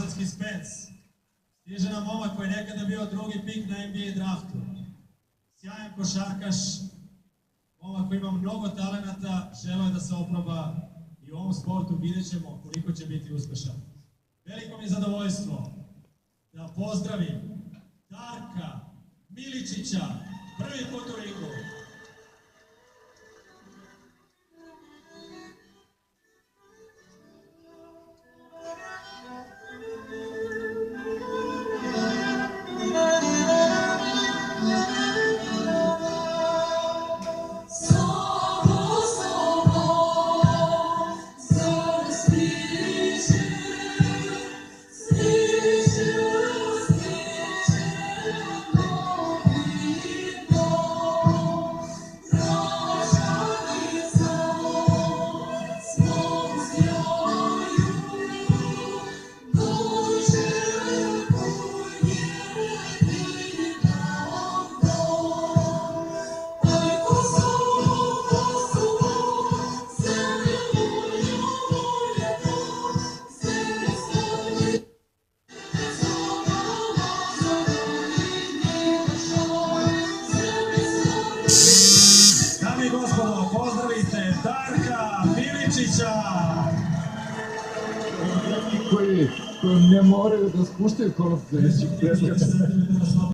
Novosadski Spec. Stiže nam momak koji je nekada bio drugi pik na NBA draftu. Sjajan košarkaš, momak koji ima mnogo talenata, želeo je da se oproba i u ovom sportu vidjet ćemo koliko će biti uspešan. Veliko mi je zadovoljstvo da pozdravim Darka Miličića, prvi put u ringu. Dame i gospodo, pozdravite Darka Miličića! Koji ne moraju da spuštaju kolopleću.